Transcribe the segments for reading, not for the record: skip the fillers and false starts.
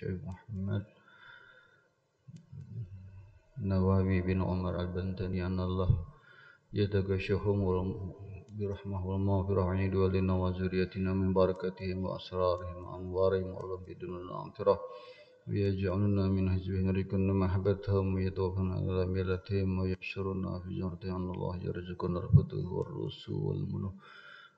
Syekh Muhammad Nawawi bin Umar Al-Bantani anallah yataghashahum birahmah wal maghfirah wa idwalina wa zuriyatina min barakatihim wa asrarihim wa anwarihim wa Allah bidunul amfirah wa yaj'aluna min hizbihim rikunna mahabbatahum wa yatawafana ala milatihim wa yahsyuruna fi jannatihim anallah yarzuquna rahmatuhu wa rusul wal munuh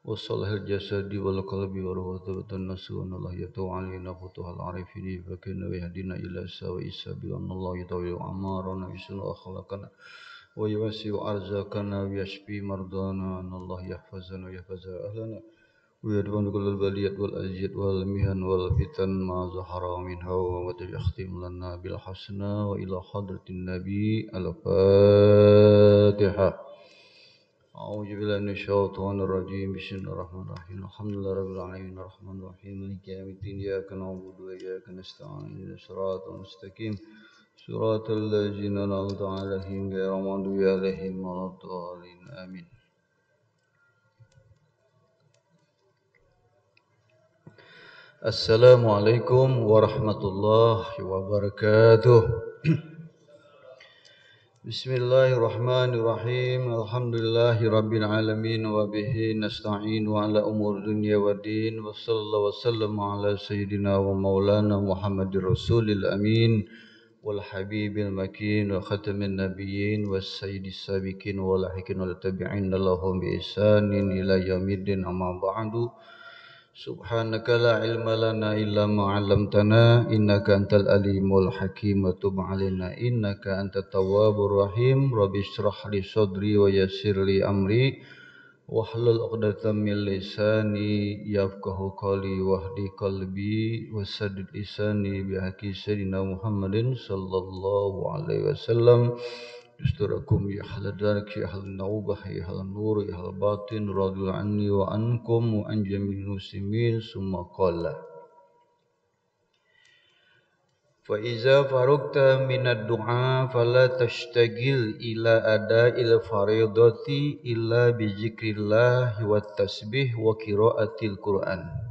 وصلح الجسد والقلب والروح ثبت النفس وأن الله يتوب علينا فتوح العارفين فكأنه يهدينا إلى سواء السبيل وأن الله يطول أعمارنا ويحسن أخلاقنا ويوسع أرزاقنا ويشفي مرضانا وأن الله يحفظنا ويحفظ أهلنا ويدفع كل البليات والأذيات والمحن والفتن ما ظهر منها وما يختم لنا بالحسنى وإلى حضرة النبي الفاتحة. أعوذ بالله من الشيطان الرجيم بسم الله الرحمن الرحيم الحمد لله رب العالمين الرحمن الرحيم مالك يوم الدين إياك نعبد وإياك نستعين اهدنا الصراط المستقيم صراط الذين أنعمت عليهم غير المغضوب عليهم ولا الضالين آمين. Assalamualaikum warahmatullahi wabarakatuh. Bismillahirrahmanirrahim. Alhamdulillahi rabbil alamin wa bihi nasta'in wa ala umur dunya wa din wa sallallahu wa sallam ala sayyidina wa maulana Muhammadir Rasulil Amin wal habibil makin wa khatamin nabiyyin was sayyidis sabiqin wa lahiqin wal tabi'in lahum bi ihsanin ila yaumiddin amma ba'du. Subhanaka la ilma lana illa ma 'allamtana innaka antal alimul hakim wa tub 'alaina innaka antat tawwabur rahim rabbi shrah li sadri wa yassir li amri wahlul 'uqdatam min lisani yafqahu qawli wahdi qalbi wasaddid lisani bi haqqi sayyidina Muhammadin sallallahu alaihi wasallam. Yusturakum ya ahla darak ya ahla naubah ya ahla nur ya ahla batin radul anni wa ankum wa an jamil muslimin summa qala fa iza faragta minad du'a fala tashtagil ila ada'il faridati illa bi zikrillah wa tasbih wa qiraatil Qur'an.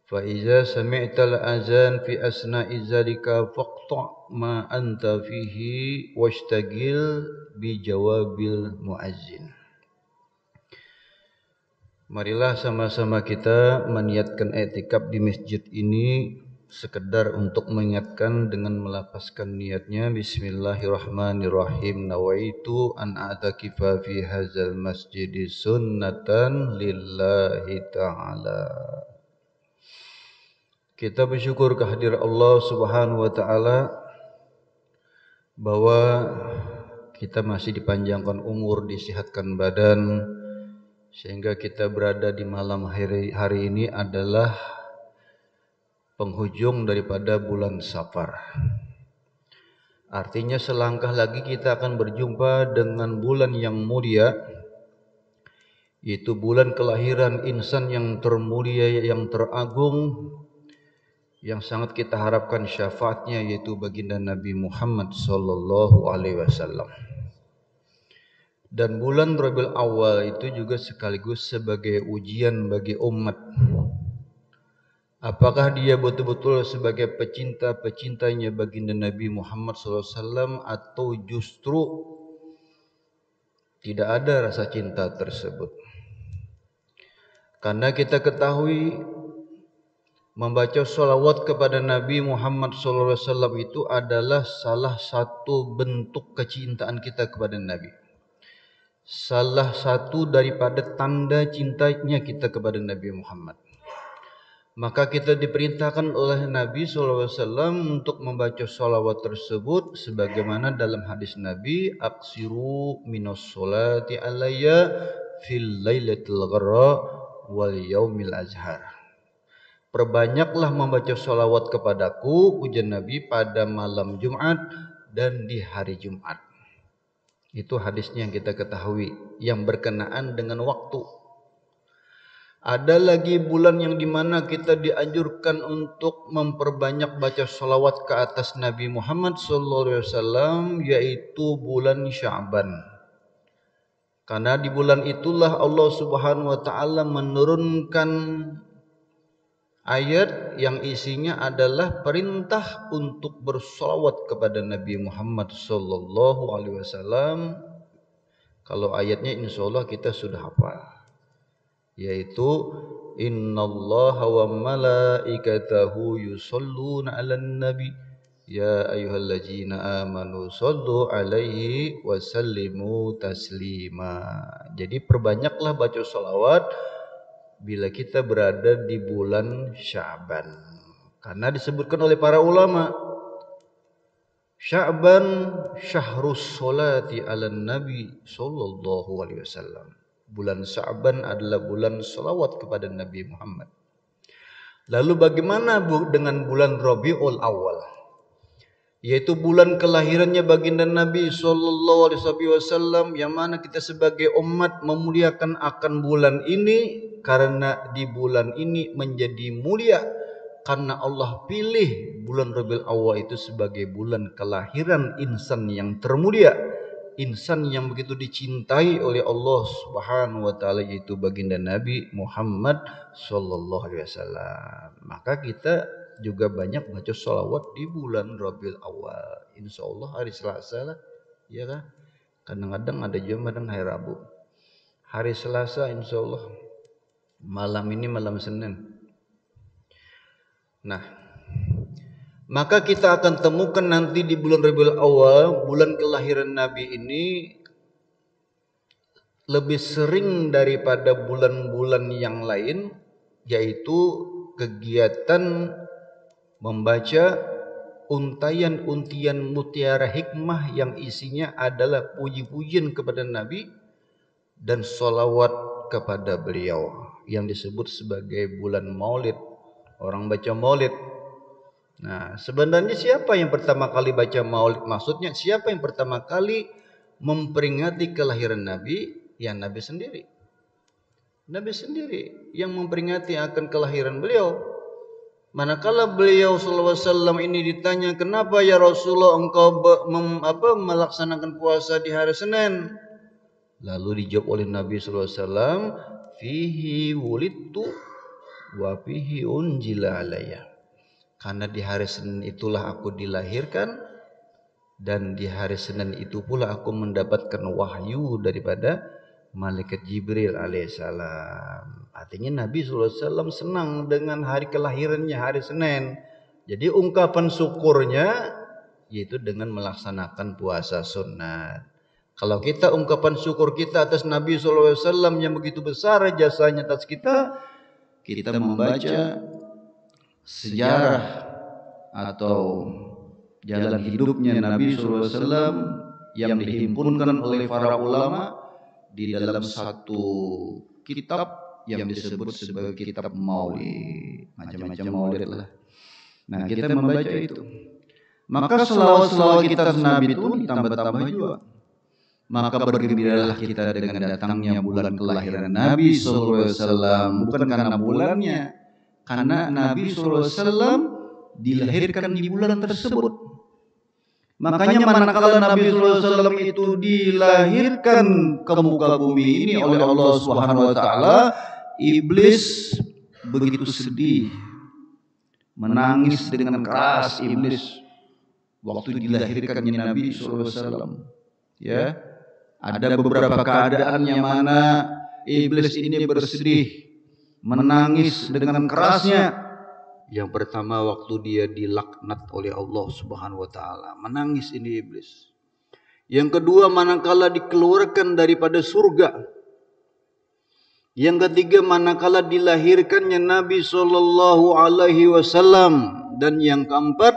Fa iza sami'tal azan fi asna'i zalika faqta' ma anta fihi washtagil bi jawabil muazzin. Marilah sama-sama kita meniatkan i'tikaf di masjid ini sekedar untuk mengingatkan dengan melapaskan niatnya. Bismillahirrahmanirrahim. Nawaitu an a'takifa fi hadzal masjidi sunnatan lillahi ta'ala. Kita bersyukur kehadirat Allah Subhanahu wa taala bahwa kita masih dipanjangkan umur, disehatkan badan sehingga kita berada di malam hari ini adalah penghujung daripada bulan Safar. Artinya selangkah lagi kita akan berjumpa dengan bulan yang mulia, yaitu bulan kelahiran insan yang termulia, yang teragung, yang sangat kita harapkan syafaatnya, yaitu baginda Nabi Muhammad sallallahu alaihi wasallam. Dan bulan Rabiul Awal itu juga sekaligus sebagai ujian bagi umat. Apakah dia betul-betul sebagai pecinta-pecintanya baginda Nabi Muhammad sallallahu alaihi wasallam atau justru tidak ada rasa cinta tersebut? Karena kita ketahui membaca sholawat kepada Nabi Muhammad SAW itu adalah salah satu bentuk kecintaan kita kepada Nabi. Salah satu daripada tanda cintanya kita kepada Nabi Muhammad. Maka kita diperintahkan oleh Nabi SAW untuk membaca sholawat tersebut sebagaimana dalam hadis Nabi, aksiru minas sholati alayya fil lailatul gharra wal yaumil azhar. Perbanyaklah membaca sholawat kepadaku, ujar Nabi, pada malam Jumat dan di hari Jumat. Itu hadisnya yang kita ketahui, yang berkenaan dengan waktu. Ada lagi bulan yang dimana kita dianjurkan untuk memperbanyak baca sholawat ke atas Nabi Muhammad SAW, yaitu bulan Sya'ban. Karena di bulan itulah Allah Subhanahu wa taala menurunkan ayat yang isinya adalah perintah untuk bersolawat kepada Nabi Muhammad sallallahu alaihi wasallam. Kalau ayatnya insyaallah kita sudah hafal, yaitu innallaha wa malaikatahu yusholluna 'alan nabi ya ayyuhallazina amanu shollu 'alaihi wa sallimu taslima. Jadi perbanyaklah baca sholawat bila kita berada di bulan Sya'ban, karena disebutkan oleh para ulama, Sya'ban syahrus sholati 'alan nabi sallallahu alaihi wasallam. Bulan Sya'ban adalah bulan selawat kepada Nabi Muhammad. Lalu bagaimana dengan bulan Rabiul Awal, yaitu bulan kelahirannya baginda Nabi sallallahu alaihi wasallam, yang mana kita sebagai umat memuliakan akan bulan ini karena di bulan ini menjadi mulia karena Allah pilih bulan Rabiul Awal itu sebagai bulan kelahiran insan yang termulia, insan yang begitu dicintai oleh Allah Subhanahu wa taala, yaitu baginda Nabi Muhammad sallallahu alaihi wasallam. Maka kita juga banyak baca sholawat di bulan Rabiul Awal. Insyaallah hari Selasa lah, ya kan? Kadang-kadang ada Jumat dan hari Rabu. Hari Selasa insyaallah, malam ini malam Senin. Nah, maka kita akan temukan nanti di bulan Rabiul Awal, bulan kelahiran Nabi ini lebih sering daripada bulan-bulan yang lain, yaitu kegiatan membaca untayan-untian mutiara hikmah yang isinya adalah puji-pujian kepada Nabi dan sholawat kepada beliau, yang disebut sebagai bulan Maulid. Orang baca Maulid. Nah, sebenarnya siapa yang pertama kali baca Maulid? Maksudnya siapa yang pertama kali memperingati kelahiran Nabi? Ya Nabi sendiri. Nabi sendiri yang memperingati akan kelahiran beliau. Manakala beliau sallallahu alaihi wasallam ini ditanya, kenapa ya Rasulullah engkau melaksanakan puasa di hari Senin? Lalu dijawab oleh Nabi sallallahu alaihi wasallam, fihi wulidtu wa fihi unjila alayya. Karena di hari Senin itulah aku dilahirkan, dan di hari Senin itu pula aku mendapatkan wahyu daripada malaikat Jibril alaihissalam. Artinya Nabi SAW senang dengan hari kelahirannya hari Senin. Jadi ungkapan syukurnya yaitu dengan melaksanakan puasa sunat. Kalau kita ungkapan syukur kita atas Nabi SAW yang begitu besar jasanya atas kita, kita membaca sejarah atau jalan hidupnya Nabi SAW yang dihimpunkan oleh para ulama di dalam satu kitab yang disebut sebagai kitab Maulid. Macam-macam Maulid lah. Nah, kita membaca itu. Maka selawat-selawat kita Nabi itu ditambah-tambah juga. Maka bergembiralah kita dengan datangnya bulan kelahiran Nabi SAW. Bukan karena bulannya, karena Nabi SAW dilahirkan di bulan tersebut. Makanya manakala Nabi SAW itu dilahirkan ke muka bumi ini oleh Allah Subhanahu wa taala, iblis begitu sedih, menangis dengan keras iblis waktu dilahirkannya Nabi SAW. Ya, ada beberapa keadaan yang mana iblis ini bersedih, menangis dengan kerasnya. Yang pertama waktu dia dilaknat oleh Allah Subhanahu wa taala, menangis ini iblis. Yang kedua manakala dikeluarkan daripada surga. Yang ketiga manakala dilahirkannya Nabi sallallahu alaihi wasallam, dan yang keempat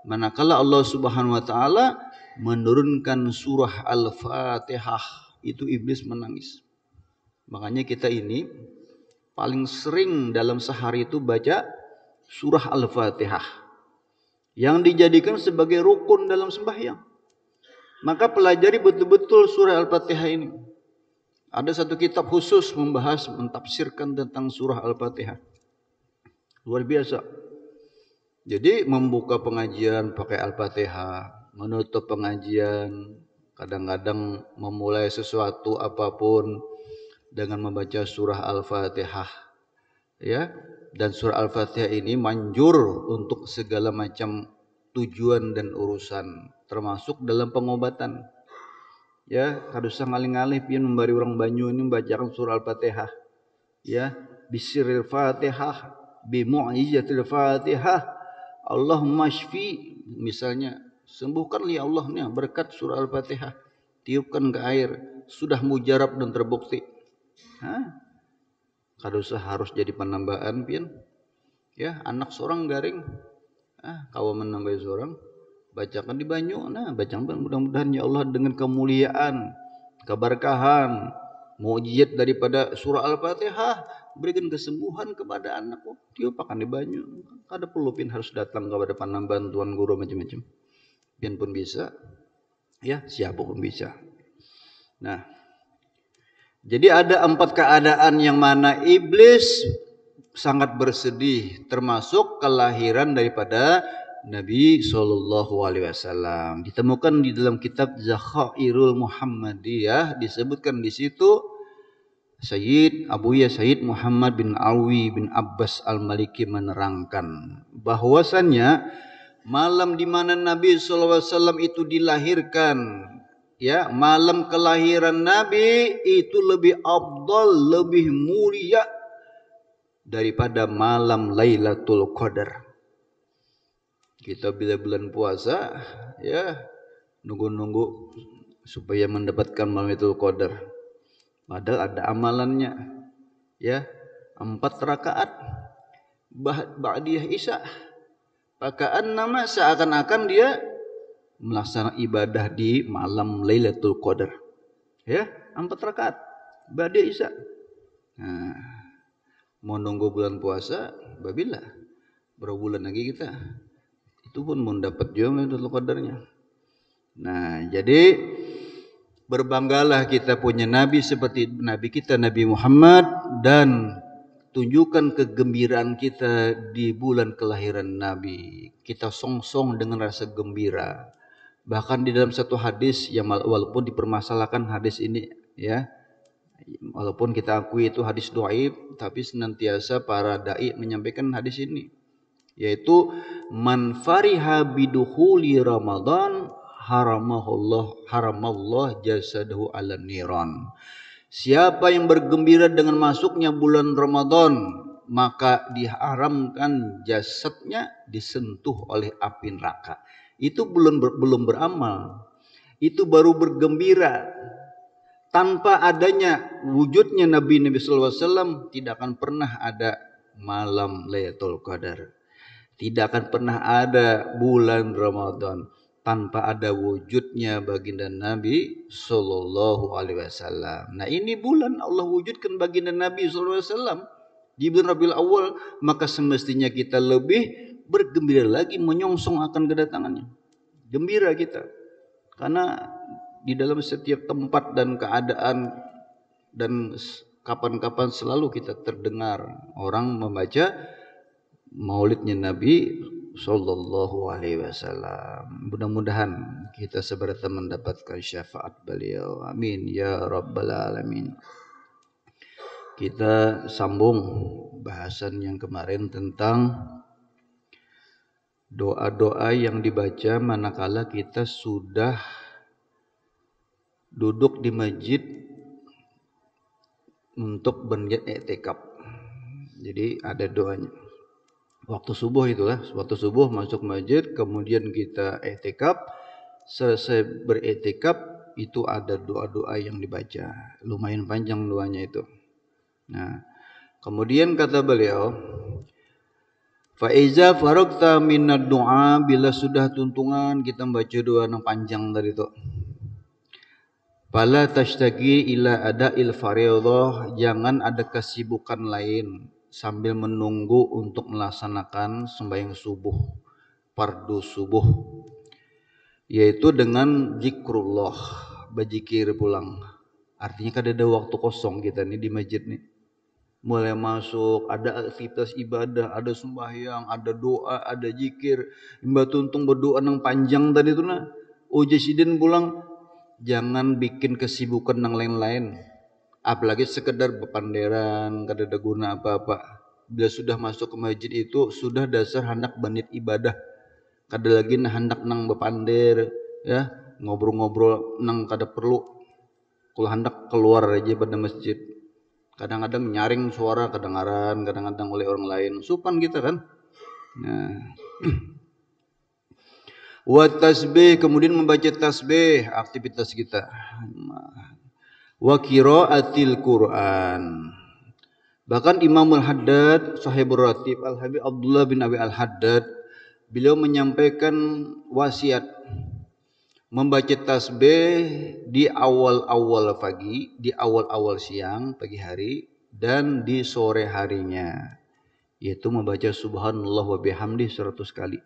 manakala Allah Subhanahu wa taala menurunkan surah Al-Fatihah, itu iblis menangis. Makanya kita ini paling sering dalam sehari itu baca surah Al-Fatihah yang dijadikan sebagai rukun dalam sembahyang. Maka pelajari betul-betul surah Al-Fatihah ini. Ada satu kitab khusus membahas, mentafsirkan tentang surah Al-Fatihah. Luar biasa. Jadi membuka pengajian pakai Al-Fatihah, menutup pengajian, kadang-kadang memulai sesuatu apapun dengan membaca surah Al-Fatihah. Ya, dan surah Al-Fatihah ini manjur untuk segala macam tujuan dan urusan, termasuk dalam pengobatan. Ya, kadusa ngalih-ngalih pian membari orang Banyu ini membacakan surah Al-Fatihah. Ya, bisiril Fatihah, bi mu'izatil Fatihah. Allahumma shfi, misalnya, sembuhkan ya Allah nih berkat surah Al-Fatihah. Tiupkan ke air, sudah mujarab dan terbukti. Kadusa harus jadi penambahan pian. Ya, anak seorang garing, kawa menambah seorang, bacakan di Banyu. Nah, bacakan mudah-mudahan ya Allah dengan kemuliaan, keberkahan, mukjizat daripada surah Al-Fatihah, berikan kesembuhan kepada anakku. Tiupakan di Banyu. Kada perlu pin harus datang kepada penambahan tuan guru macam-macam. Pian pun bisa. Ya, siapa pun bisa. Nah, jadi ada 4 keadaan yang mana iblis sangat bersedih, termasuk kelahiran daripada Nabi Shallallahu Alaihi Wasallam. Ditemukan di dalam kitab Zakhairul Muhammadiyah, disebutkan di situ Sayyid Muhammad bin Alwi bin Abbas Al-Maliki menerangkan bahwasannya malam di mana Nabi Shallallahu Alaihi Wasallam itu dilahirkan, ya, malam kelahiran Nabi itu lebih afdal, lebih mulia daripada malam Lailatul Qadar. Kita bila bulan puasa, ya, nunggu-nunggu supaya mendapatkan malam Lailatul Qadar. Padahal ada amalannya, ya, 4 rakaat ba'diyah Isya. Pakaan nama seakan-akan dia melaksanakan ibadah di malam Lailatul Qadar. Ya, 4 rakaat ba'diyah Isya. Nah, mau nunggu bulan puasa, babila berapa bulan lagi kita, itu pun mau dapat juga Lailatul Qadarnya. Nah, jadi berbanggalah kita punya Nabi seperti Nabi kita Nabi Muhammad, dan tunjukkan kegembiraan kita di bulan kelahiran Nabi. Kita song-song dengan rasa gembira. Bahkan di dalam satu hadis yang walaupun dipermasalahkan hadis ini, ya, walaupun kita akui itu hadis dhaif, tapi senantiasa para dai menyampaikan hadis ini, yaitu man fariha bidukhuli Ramadan haramallah jasadahu ala niran. Siapa yang bergembira dengan masuknya bulan Ramadan, maka diharamkan jasadnya disentuh oleh api neraka. Itu belum beramal, itu baru bergembira. Tanpa adanya wujudnya Nabi sallallahu alaihi wasallam, tidak akan pernah ada malam Lailatul Qadar. Tidak akan pernah ada bulan Ramadan tanpa ada wujudnya baginda Nabi sallallahu alaihi wasallam. Nah, ini bulan Allah wujudkan baginda Nabi sallallahu alaihi wasallam di bulan Rabiul Awal, maka semestinya kita lebih bergembira lagi menyongsong akan kedatangannya. Gembira kita. Karena di dalam setiap tempat dan keadaan dan kapan-kapan selalu kita terdengar orang membaca maulidnya Nabi sallallahu alaihi wasallam. Mudah-mudahan kita seberata mendapatkan syafaat beliau. Amin ya rabbal alamin. Kita sambung bahasan yang kemarin tentang doa-doa yang dibaca manakala kita sudah duduk di masjid untuk berniat i'tikaf. Jadi ada doanya. Waktu subuh itulah, waktu subuh masuk masjid, kemudian kita i'tikaf. Selesai beriktikaf itu ada doa-doa yang dibaca. Lumayan panjang doanya itu. Nah, kemudian kata beliau, fa iza faragta minad du'a, bila sudah tuntungan kita membaca doa yang panjang tadi itu. Fala tashtaqi ila ada'il fardhah, jangan ada kesibukan lain sambil menunggu untuk melaksanakan sembahyang subuh, fardu subuh, yaitu dengan zikrullah, berzikir pulang. Artinya kan ada waktu kosong kita nih di masjid nih. Mulai masuk ada aktivitas ibadah, ada sembahyang, ada doa, ada zikir. Mbak tuntung berdoa yang panjang tadi itu nah. Ujisidin pulang, jangan bikin kesibukan yang lain-lain. Apalagi sekedar bepanderan, kada ada guna apa-apa. Bila sudah masuk ke masjid itu sudah dasar hendak banit ibadah. Kada lagi hendak nang bepandir, ya ngobrol-ngobrol nang kada perlu. Kalau hendak keluar aja pada masjid. Kadang-kadang nyaring suara kedengaran, kadang-kadang oleh orang lain. Supan kita kan. Nah. Wa tasbih, kemudian membaca tasbih, aktivitas kita. Wa qiraatil Qur'an. Bahkan Imam Al-Haddad, Sahibur Ratib Al-Habib Abdullah bin Abi Al-Haddad, beliau menyampaikan wasiat membaca tasbih di awal-awal pagi, di awal-awal siang, pagi hari, dan di sore harinya. Yaitu membaca subhanallah wa bihamdi 100 kali.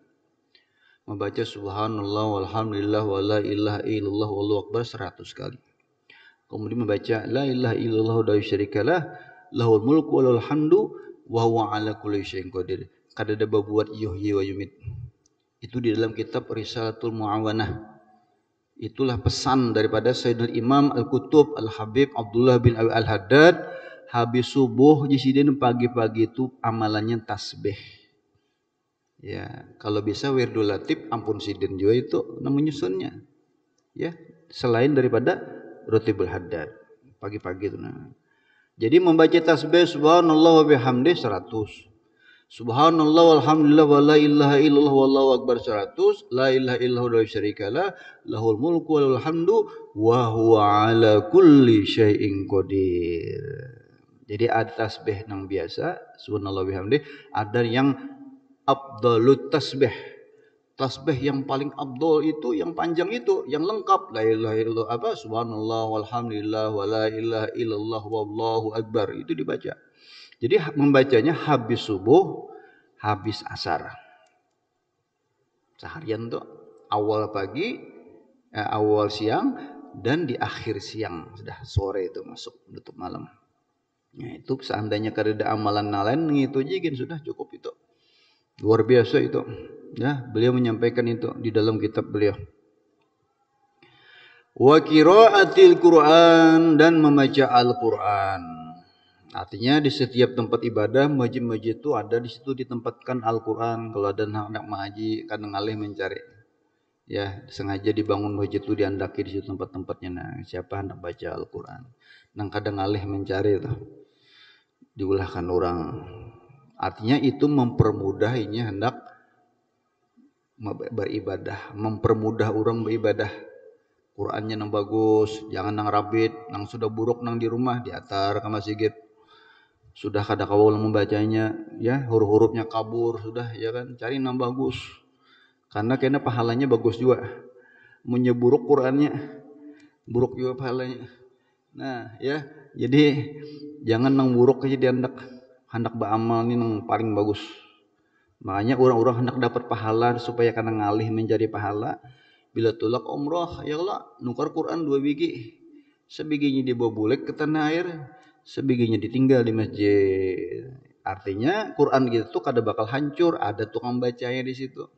Membaca subhanallah walhamdulillah wa la ilaha illallah wallahu akbar 100 kali. Kemudian membaca la ilaha illallah wa la syarikalah lahul mulku wa lahul hamdu wa huwa ala kulli syai'in qadir. Kada ada berbuat yuhyi wa yumit. Itu di dalam kitab Risalatul Muawanah. Itulah pesan daripada Sayyidina Imam Al-Qutub Al-Habib Abdullah bin Abi Al-Haddad. Habis subuh di sini pagi-pagi itu amalannya tasbih. Ya, kalau bisa wirdul latib ampun sidin juga itu menyusunnya. Ya, selain daripada Ratibul Haddad pagi-pagi itu nah. Jadi membaca tasbih subhanallah wa bihamdi 100. Subhanallah walhamdulillah wa la ilaha illallah wallahu akbar 100. La ilaha illallah wa la syarikalah lahul mulku wa lahul hamdu wa huwa ala kulli syai'in qadir. Jadi ada tasbih yang biasa subhanallah wa bihamdi, ada yang afdalut tasbih. Tasbih yang paling afdal itu yang panjang itu, yang lengkap. La ilaha illallah apa subhanallah walhamdulillah wa la ilaha illallah wallahu akbar itu dibaca. Jadi membacanya habis subuh, habis asar. Seharian tuh awal pagi, awal siang dan di akhir siang, sudah sore itu masuk tutup malam. Nah, itu seandainya kada ada amalan lain itu aja kan sudah cukup itu. Luar biasa itu. Ya, beliau menyampaikan itu di dalam kitab beliau. Wa qiraatil Qur'an, dan membaca Al-Qur'an. Artinya di setiap tempat ibadah, masjid-masjid itu ada di situ ditempatkan Al-Qur'an. Kalau ada anak mengaji, kadang ngalih mencari. Ya, sengaja dibangun masjid itu diandaki di situ tempat-tempatnya. Nah, siapa hendak baca Al-Qur'an. Nang kadang ngalih mencari itu. Diulahkan orang. Artinya itu mempermudah ini hendak beribadah, mempermudah orang beribadah. Qurannya nang bagus, jangan nang rabit, nang sudah buruk nang di rumah diatar ke masjid. Sudah kada kawal membacanya, ya huruf-hurufnya kabur sudah, ya kan, cari nang bagus. Karena kena pahalanya bagus juga. Menyeburuk Qurannya, buruk juga pahalanya. Nah, ya, jadi jangan nang buruk aja hendak beramal ini nang paling bagus. Makanya orang-orang hendak dapat pahala supaya karena ngalih mencari pahala. Bila tulak umrah, ya Allah, nukar Quran 2 biji. Sebiginya dibawa bulek ke tanah air, sebiginya ditinggal di masjid. Artinya Quran gitu tuh kada bakal hancur, ada tukang bacanya di situ.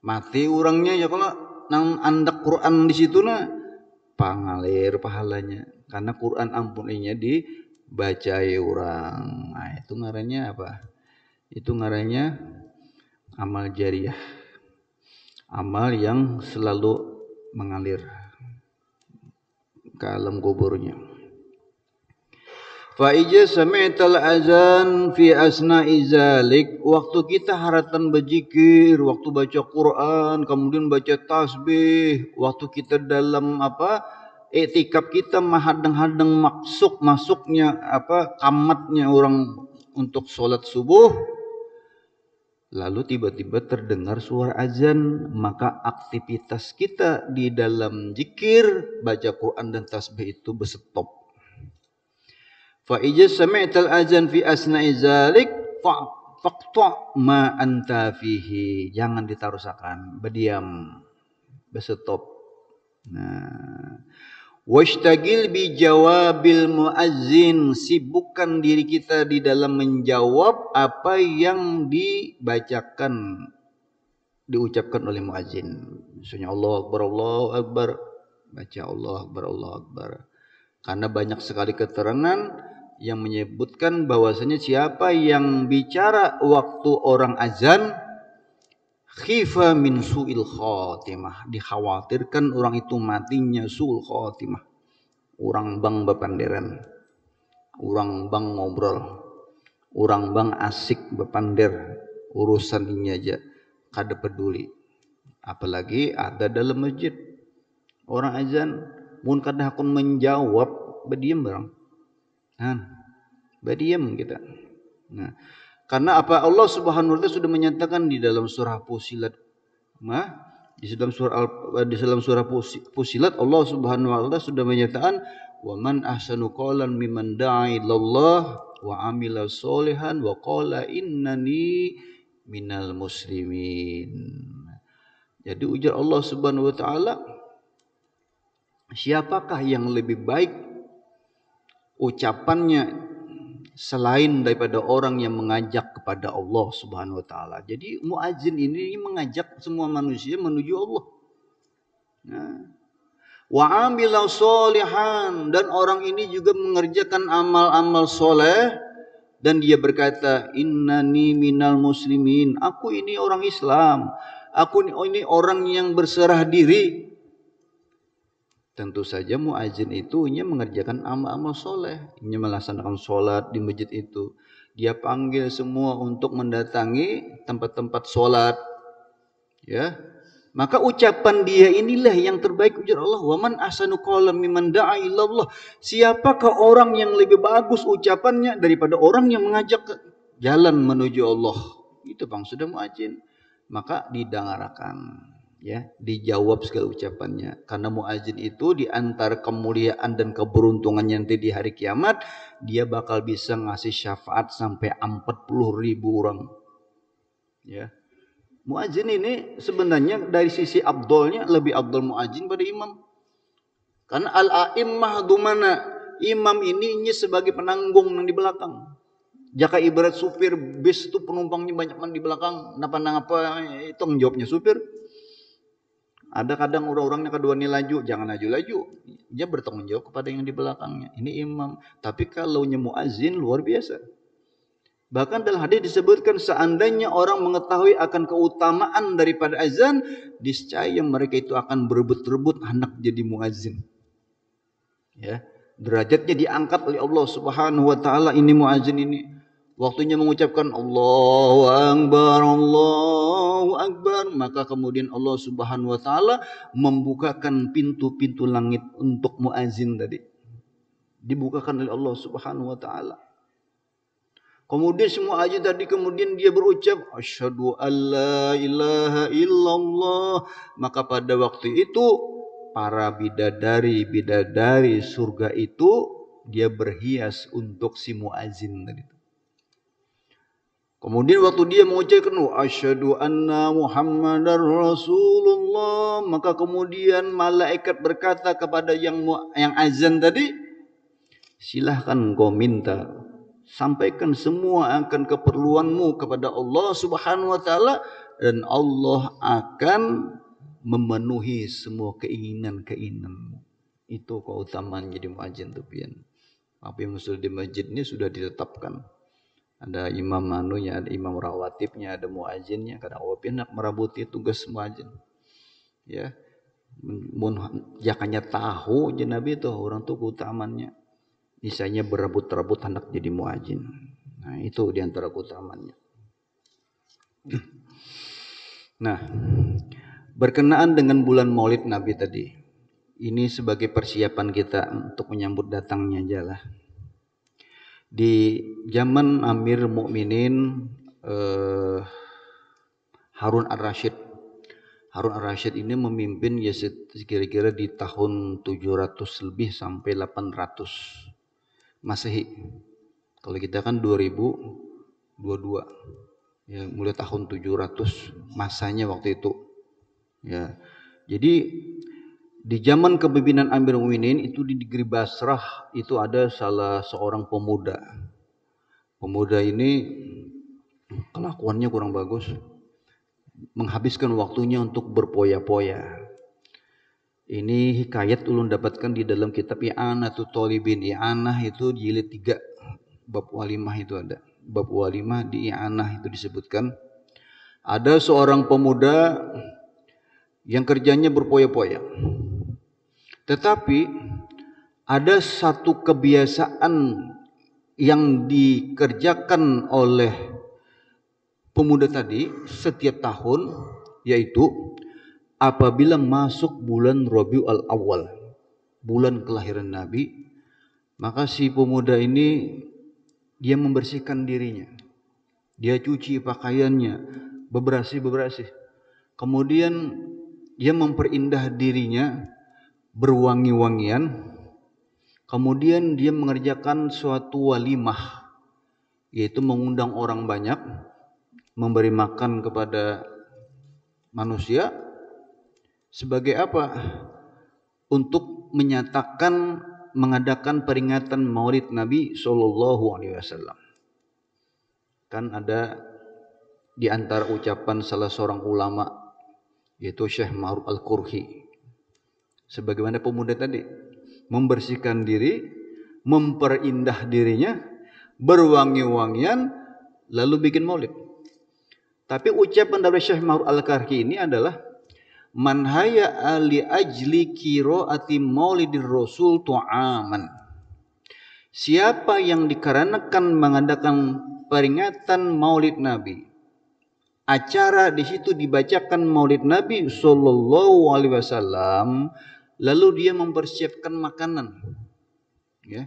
Mati orangnya ya kalau nang andak Quran di situ nah pangalir pahalanya. Karena Quran ampuninya dibacai orang. Nah, itu ngarannya apa? Itu ngarannya amal jariah, amal yang selalu mengalir ke alam kuburnya. Fa ija sami'tal azan fi asna'i zalik, waktu kita haratan berzikir, waktu baca Quran, kemudian baca tasbih, waktu kita dalam iktikaf kita mahadang-hadang masuknya kamatnya orang untuk sholat subuh. Lalu tiba-tiba terdengar suara azan, maka aktivitas kita di dalam zikir, baca Quran dan tasbih itu berstop. Fa ija sami'tal azan fi asna'i zalik faqta' ma anta fihi, jangan ditarusakan, berdiam, berstop. Nah, washtagil bi jawabil muazzin, sibukkan diri kita di dalam menjawab apa yang dibacakan, diucapkan oleh muazzin. Misalnya Allah Akbar, baca Allah Akbar. Karena banyak sekali keterangan yang menyebutkan bahwasanya siapa yang bicara waktu orang azan, khifa min su'il khatimah, dikhawatirkan orang itu matinya su'ul khatimah. Orang bang bepanderan, orang bang ngobrol, orang bang asik bepander, urusan ini aja kada peduli. Apalagi ada dalam masjid orang azan, mun kada hakun menjawab, berdiam barang. Berdiam kita. Nah, karena apa, Allah Subhanahu wa taala sudah menyatakan di dalam surah Fussilat. Di dalam surah Fussilat Allah Subhanahu wa taala sudah menyatakan, wa man ahsanu qalan mimman da'a ilallah wa amila sholihan wa qala innani minal muslimin. Jadi ujar Allah Subhanahu wa taala, siapakah yang lebih baik ucapannya selain daripada orang yang mengajak kepada Allah Subhanahu wa taala. Jadi muadzin ini mengajak semua manusia menuju Allah. Wa amila sholihan, dan orang ini juga mengerjakan amal-amal soleh, dan dia berkata, innani minal muslimin, aku ini orang Islam, aku ini orang yang berserah diri. Tentu saja muadzin itu hanya mengerjakan amal-amal soleh, hanya melaksanakan sholat di masjid itu. Dia panggil semua untuk mendatangi tempat-tempat sholat, ya. Maka ucapan dia inilah yang terbaik, ujar Allah. Wa man ahsanu qalan mimman da'a ilallah. Siapakah orang yang lebih bagus ucapannya daripada orang yang mengajak ke jalan menuju Allah? Itu bang sudah muadzin. Maka didengarkan, ya, dijawab segala ucapannya. Karena muadzin itu di antara kemuliaan dan keberuntungannya nanti di hari kiamat, dia bakal bisa ngasih syafaat sampai 40.000 orang. Ya. Muadzin ini sebenarnya dari sisi abdolnya lebih abdol muadzin pada imam. Karena al-a'immah dumana, imam ini sebagai penanggung yang di belakang. Jika ibarat supir bis itu penumpangnya banyak di belakang, apa itu menjawabnya supir. Ada kadang orang-orangnya kedua ini laju, jangan laju-laju. Dia bertanggung jawab kepada yang di belakangnya. Ini imam. Tapi kalau muadzin luar biasa. Bahkan dalam hadis disebutkan, seandainya orang mengetahui akan keutamaan daripada azan, niscaya mereka itu akan berebut-rebut hendak jadi muadzin. Ya, derajatnya diangkat oleh Allah Subhanahu wa taala ini muadzin ini. Waktunya mengucapkan Allahu Akbar, Allahu Akbar, maka kemudian Allah Subhanahu wa taala membukakan pintu-pintu langit untuk muadzin tadi. Dibukakan oleh Allah Subhanahu wa taala. Kemudian semua aja tadi kemudian dia berucap asyhadu alla ilaha illallah, maka pada waktu itu para bidadari surga itu dia berhias untuk si muadzin tadi. Kemudian waktu dia mengucapkan asyhadu anna muhammadar rasulullah, maka kemudian malaikat berkata kepada yang azan tadi, silahkan kau minta, sampaikan semua akan keperluanmu kepada Allah Subhanahu wa taala, dan Allah akan memenuhi semua keinginan-keinginanmu. Itu keutamaan jadi muadzin tuh pian. Apa yang musul di masjid ini sudah ditetapkan. Ada imam manunya, ada imam rawatibnya, ada muadzinnya. Karena pian nak merabuti tugas muadzin. Ya. Jakanya tahu je Nabi itu orang tuh keutamaannya. Misalnya berebut-rebut hendak jadi muadzin. Nah, itu diantara keutamaannya. Nah, berkenaan dengan bulan Maulid Nabi tadi, ini sebagai persiapan kita untuk menyambut datangnya jalah. Di zaman Amir Mukminin Harun ar-Rasyid. Harun ar-Rasyid ini memimpin ya kira-kira di tahun 700 lebih sampai 800 Masehi. Kalau kita kan 2022. Ya, mulai tahun 700 masanya waktu itu. Ya. Jadi di zaman kepemimpinan Amir Mukminin itu di negeri Basrah itu ada salah seorang pemuda. Pemuda ini kelakuannya kurang bagus. Menghabiskan waktunya untuk berpoya-poya. Ini hikayat ulun dapatkan di dalam kitab I'anatul Talibin. I'anah itu jilid 3. bab walimah itu ada. Bab walimah di i'anah itu disebutkan ada seorang pemuda yang kerjanya berpoya-poya. Tetapi ada satu kebiasaan yang dikerjakan oleh pemuda tadi setiap tahun, yaitu apabila masuk bulan Rabiul Awal, bulan kelahiran Nabi, maka si pemuda ini dia membersihkan dirinya. Dia cuci pakaiannya, bebersih. Kemudian dia memperindah dirinya berwangi-wangian. Kemudian dia mengerjakan suatu walimah, yaitu mengundang orang banyak, memberi makan kepada manusia. Sebagai apa? Untuk menyatakan mengadakan peringatan Maulid Nabi Sallallahu Alaihi Wasallam. Kan ada di antara ucapan salah seorang ulama, yaitu Syekh Ma'ruf Al-Qurhi, sebagaimana pemuda tadi, membersihkan diri, memperindah dirinya, berwangi-wangian, lalu bikin maulid. Tapi ucapan dari Syekh Ma'ruf Al-Qurhi ini adalah man hayya li ajli qiraati maulidir rasul tu'aman. Siapa yang dikarenakan mengadakan peringatan Maulid Nabi, acara di situ dibacakan Maulid Nabi Sallallahu Alaihi Wasallam, lalu dia mempersiapkan makanan, ya.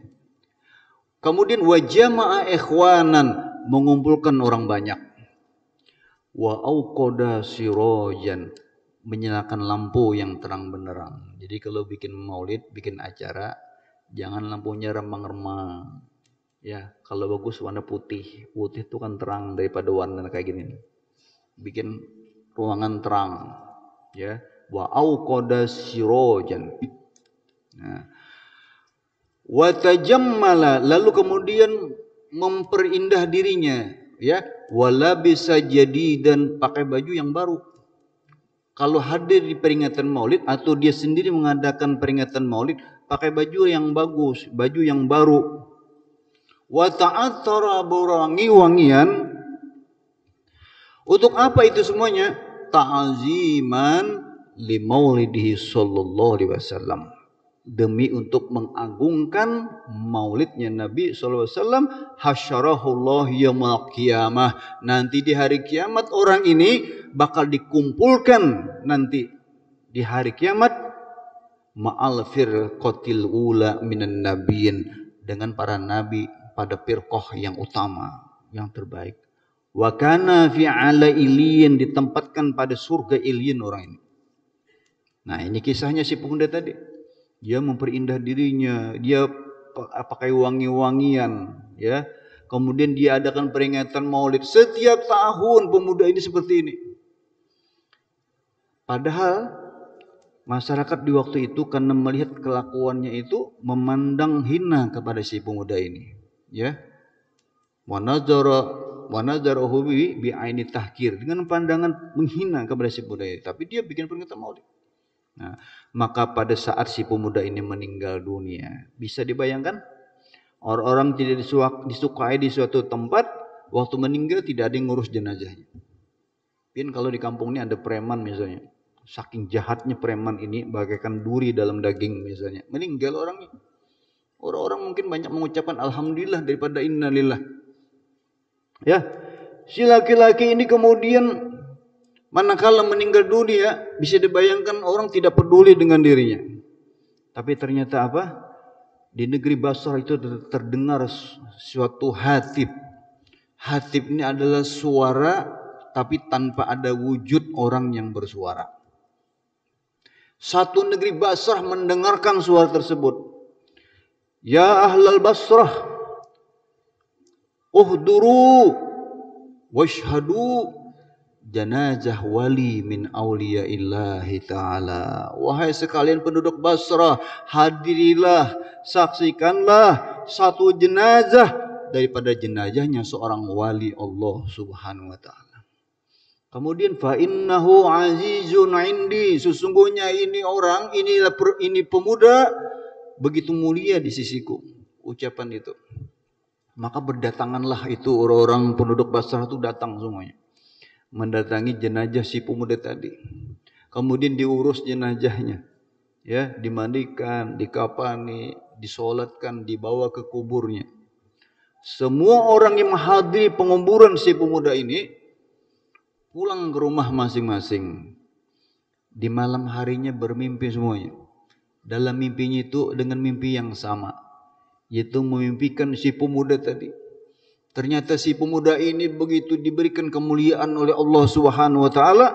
Kemudian wa jama'a ikhwanan, mengumpulkan orang banyak. Wa auqada sirajan, menyalakan lampu yang terang benderang. Jadi kalau bikin maulid, bikin acara, jangan lampunya remang-remang. Ya, kalau bagus warna putih. Putih itu kan terang daripada warna kayak gini. Bikin ruangan terang, ya. Wa auqada sirajan. Nah, wa tajammala, lalu kemudian memperindah dirinya, ya. Wala bisa jadi dan pakai baju yang baru. Kalau hadir di peringatan Maulid atau dia sendiri mengadakan peringatan Maulid, pakai baju yang bagus, baju yang baru. Wa ta'attara, berwangi-wangian. Untuk apa itu semuanya? Ta'aziman li maulidihi sallallahu alaihi wasallam, demi untuk mengagungkan maulidnya Nabi sallallahu alaihi wasallam. Hasyarahullah yaumil qiyamah, nanti di hari kiamat orang ini bakal dikumpulkan nanti di hari kiamat ma'al firqatil ula minan nabiyyin, dengan para nabi pada firqah yang utama, yang terbaik. Wa kana fi ala iliyin, ditempatkan pada surga iliyin orang ini. Nah, ini kisahnya si pemuda tadi. Dia memperindah dirinya, dia pakai wangi-wangian, ya. Kemudian dia adakan peringatan Maulid setiap tahun. Pemuda ini seperti ini. Padahal masyarakat di waktu itu karena melihat kelakuannya itu memandang hina kepada si pemuda ini, ya. Wa nazarahu bi aini tahkir, dengan pandangan menghina kepada si pemuda ini. Tapi dia bikin peringatan Maulid. Nah, maka pada saat si pemuda ini meninggal dunia, bisa dibayangkan orang-orang tidak disukai di suatu tempat, waktu meninggal tidak ada yang ngurus jenazahnya. Mungkin kalau di kampung ini ada preman misalnya, saking jahatnya preman ini, bagaikan duri dalam daging misalnya, meninggal orangnya. Orang-orang mungkin banyak mengucapkan alhamdulillah daripada innalillah. Ya, si laki-laki ini kemudian manakala meninggal dunia, bisa dibayangkan orang tidak peduli dengan dirinya. Tapi ternyata apa? Di negeri Basrah itu terdengar suatu hatib. Hatib ini adalah suara tapi tanpa ada wujud orang yang bersuara. Satu negeri Basrah mendengarkan suara tersebut. Ya ahlal Basrah, uhduru washhadu janazah wali min awliyaillahi ta'ala. Wahai sekalian penduduk Basrah, hadirilah, saksikanlah satu jenazah daripada jenazahnya seorang wali Allah subhanahu wa ta'ala. Kemudian fa innahu azizun indi, sesungguhnya ini orang, ini pemuda begitu mulia di sisiku. Ucapan itu. Maka berdatanganlah itu orang-orang penduduk Basrah itu datang semuanya, mendatangi jenazah si pemuda tadi. Kemudian diurus jenazahnya, ya, dimandikan, dikafani, disolatkan, dibawa ke kuburnya. Semua orang yang menghadiri penguburan si pemuda ini pulang ke rumah masing-masing. Di malam harinya bermimpi semuanya. Dalam mimpinya itu dengan mimpi yang sama, yaitu memimpikan si pemuda tadi. Ternyata si pemuda ini begitu diberikan kemuliaan oleh Allah Subhanahu wa taala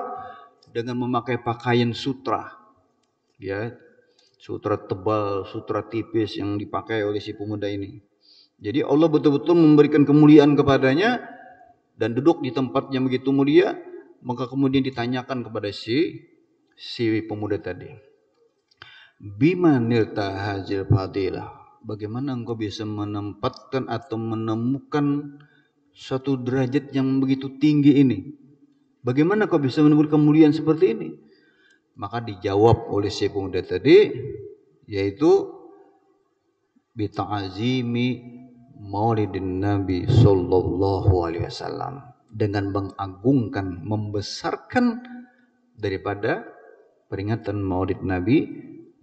dengan memakai pakaian sutra. Ya, sutra tebal, sutra tipis yang dipakai oleh si pemuda ini. Jadi Allah betul-betul memberikan kemuliaan kepadanya dan duduk di tempat yang begitu mulia. Maka kemudian ditanyakan kepada si pemuda tadi, bima nilta hajil fadilah, bagaimana engkau bisa menempatkan atau menemukan suatu derajat yang begitu tinggi ini? Bagaimana kau bisa menemukan kemuliaan seperti ini? Maka dijawab oleh si pemuda tadi, yaitu bita'azimi maulidin Nabi sallallahu alaihi wasallam, dengan mengagungkan, membesarkan daripada peringatan Maulid Nabi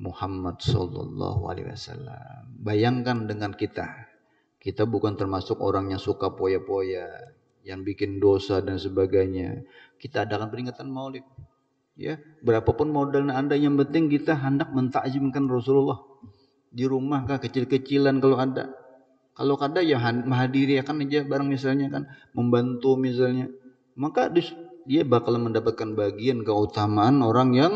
Muhammad sallallahu alaihi wasallam. Bayangkan dengan kita bukan termasuk orang yang suka poya-poya, yang bikin dosa dan sebagainya. Kita adakan peringatan Maulid. Ya, berapapun modal Anda, yang penting kita hendak mentakzimkan Rasulullah. Di rumah kah kecil-kecilan kalau ada. Kalau kada ya menghadiri akan aja bareng misalnya kan, membantu misalnya. Maka dia bakal mendapatkan bagian keutamaan orang yang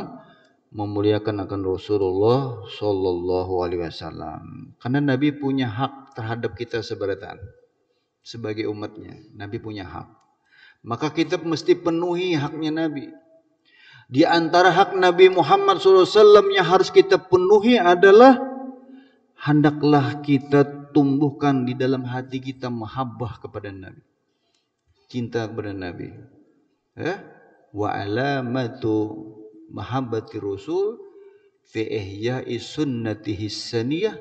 memuliakan akan Rasulullah sallallahu alaihi wasallam. Karena Nabi punya hak terhadap kita sebagai umatnya. Nabi punya hak. Maka kita mesti penuhi haknya Nabi. Di antara hak Nabi Muhammad SAW yang harus kita penuhi adalah hendaklah kita tumbuhkan di dalam hati kita mahabbah kepada Nabi, cinta kepada Nabi. Wa alamatu mahabbati Rasul fi ihya'i sunnatihi saniyah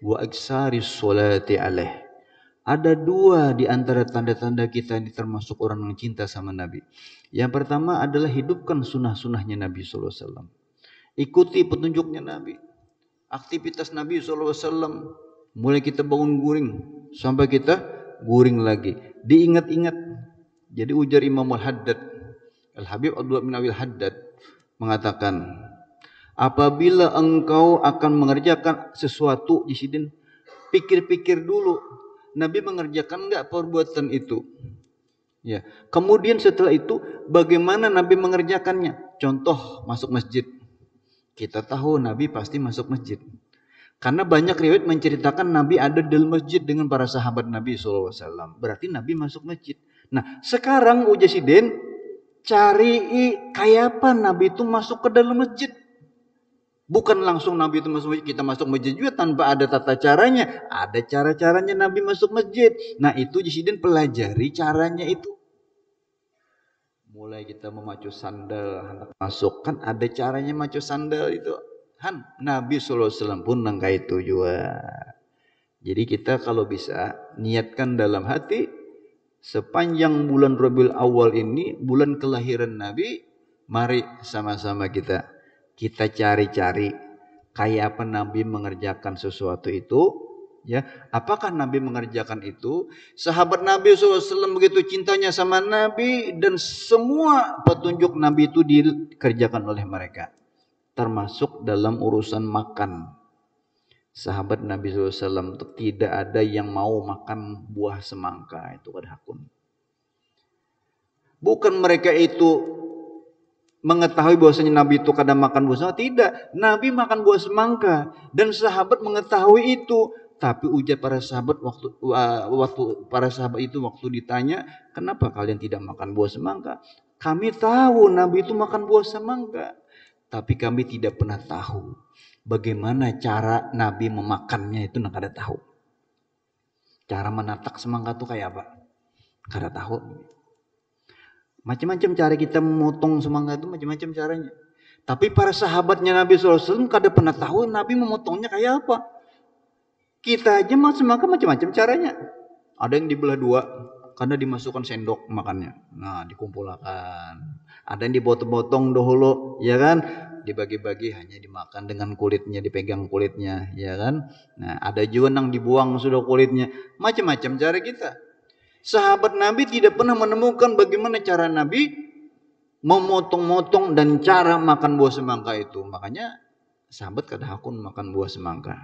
wa aksari sholati alaih. Ada dua di antara tanda-tanda kita ini termasuk orang yang cinta sama Nabi. Yang pertama adalah hidupkan sunnah-sunnahnya Nabi SAW. Ikuti petunjuknya Nabi. Aktivitas Nabi SAW. Mulai kita bangun guring sampai kita guring lagi. Diingat-ingat. Jadi ujar Imam Al-Haddad, Al-Habib Abdullah bin Abi Al-Haddad mengatakan, apabila engkau akan mengerjakan sesuatu, Jisidin, pikir-pikir dulu. Nabi mengerjakan enggak perbuatan itu? Ya. Kemudian setelah itu bagaimana Nabi mengerjakannya? Contoh masuk masjid. Kita tahu Nabi pasti masuk masjid. Karena banyak riwayat menceritakan Nabi ada di dalam masjid dengan para sahabat Nabi SAW. Berarti Nabi masuk masjid. Nah sekarang Ujasidin cari kayak apa Nabi itu masuk ke dalam masjid. Bukan langsung Nabi itu masuk masjid, kita masuk masjid juga tanpa ada tata caranya. Ada cara-caranya Nabi masuk masjid. Nah itu Jisidin pelajari caranya itu. Mulai kita memacu sandal, hendak masuk, kan ada caranya macu sandal itu. Nabi SAW pun nangka itu juga. Jadi kita kalau bisa niatkan dalam hati, sepanjang bulan Rabiul Awal ini, bulan kelahiran Nabi, mari sama-sama kita cari-cari kayak apa Nabi mengerjakan sesuatu itu, ya. Apakah Nabi mengerjakan itu? Sahabat Nabi SAW begitu cintanya sama Nabi dan semua petunjuk Nabi itu dikerjakan oleh mereka, termasuk dalam urusan makan. Sahabat Nabi SAW itu tidak ada yang mau makan buah semangka, itu kan hakun. Bukan mereka itu mengetahui bahwasanya Nabi itu kadang makan buah semangka, tidak. Nabi makan buah semangka dan sahabat mengetahui itu. Tapi ujar para sahabat waktu ditanya, kenapa kalian tidak makan buah semangka? Kami tahu Nabi itu makan buah semangka, tapi kami tidak pernah tahu bagaimana cara Nabi memakannya, itu kada tahu. Cara menatak semangka itu kayak apa? Kada tahu. Macam-macam cara kita memotong semangka itu, macam-macam caranya. Tapi para sahabatnya Nabi SAW kada pernah tahu Nabi memotongnya kayak apa. Kita aja semangka macam-macam caranya. Ada yang dibelah dua karena dimasukkan sendok makannya. Nah, dikumpulkan. Ada yang dipotong-potong dahulu, ya kan? Dibagi-bagi hanya dimakan dengan kulitnya, dipegang kulitnya, ya kan? Nah, ada juga yang dibuang sudah kulitnya. Macam-macam cara kita. Sahabat Nabi tidak pernah menemukan bagaimana cara Nabi memotong-motong dan cara makan buah semangka itu. Makanya sahabat kada hakun makan buah semangka.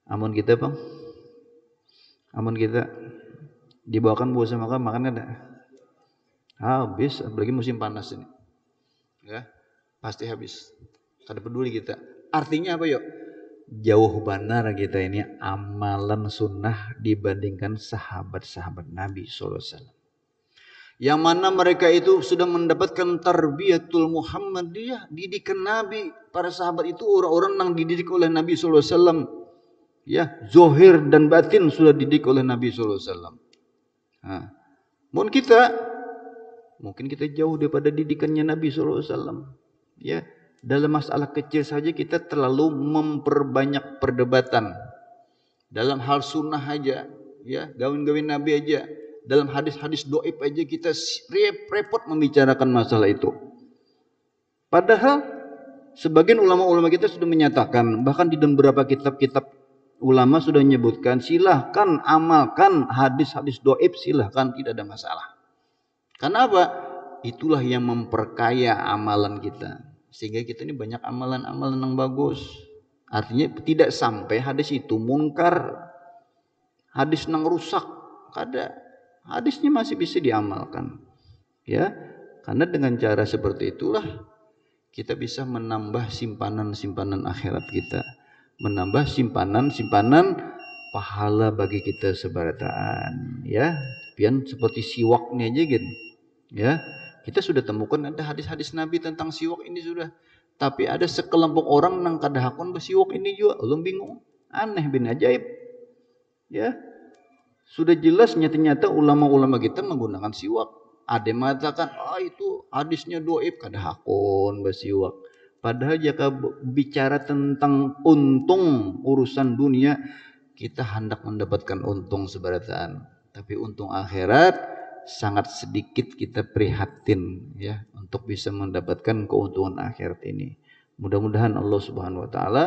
Amun kita, Bang. Amun kita dibawakan buah semangka makan ada. Habis, apalagi musim panas ini. Ya, pasti habis. Kada peduli kita. Artinya apa yuk? Jauh benar kita ini amalan sunnah dibandingkan sahabat-sahabat Nabi SAW. Yang mana mereka itu sudah mendapatkan tarbiyatul Muhammadiyah, didikan Nabi. Para sahabat itu orang-orang yang dididik oleh Nabi SAW. Ya, zohir dan batin sudah dididik oleh Nabi SAW. Nah, mungkin kita jauh daripada didikannya Nabi SAW. Ya, dalam masalah kecil saja kita terlalu memperbanyak perdebatan. Dalam hal sunnah aja, ya, gawin-gawin Nabi aja. Dalam hadis-hadis doib aja kita repot membicarakan masalah itu. Padahal sebagian ulama-ulama kita sudah menyatakan, bahkan di dalam beberapa kitab-kitab ulama sudah menyebutkan, silahkan amalkan hadis-hadis doib, silahkan, tidak ada masalah. Karena apa? Itulah yang memperkaya amalan kita. Sehingga kita ini banyak amalan-amalan yang bagus. Artinya tidak sampai hadis itu munkar, hadis yang rusak, kada. Hadisnya masih bisa diamalkan. Ya, karena dengan cara seperti itulah kita bisa menambah simpanan-simpanan akhirat kita, menambah simpanan-simpanan pahala bagi kita sebarataan. Ya, pian seperti siwak ini aja gitu. Ya, kita sudah temukan ada hadis-hadis Nabi tentang siwak ini sudah. Tapi ada sekelompok orang yang kada hakun bersiwak ini juga, belum bingung. Aneh bin ajaib. Ya, sudah jelas nyata-nyata ulama-ulama kita menggunakan siwak. Ada yang mengatakan, itu hadisnya doib, kada hakun bersiwak. Padahal jika bicara tentang untung urusan dunia, kita hendak mendapatkan untung sebarataan. Tapi untung akhirat sangat sedikit kita prihatin, ya, untuk bisa mendapatkan keuntungan akhirat ini. Mudah-mudahan Allah Subhanahu wa taala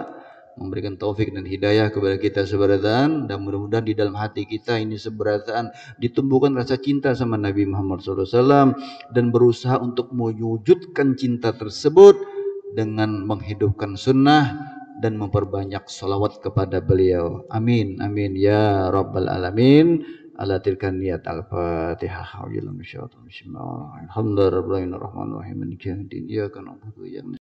memberikan taufik dan hidayah kepada kita sebarataan, dan mudah-mudahan di dalam hati kita ini sebarataan ditumbuhkan rasa cinta sama Nabi Muhammad SAW dan berusaha untuk mewujudkan cinta tersebut dengan menghidupkan sunnah dan memperbanyak salawat kepada beliau. Amin amin ya rabbal alamin. Ala tilkan niyat al-fatihah. Alhamdulillahirrahmanirrahim. Maliki yaumiddin. Iyyaka na'budu wa iyyaka nasta'in.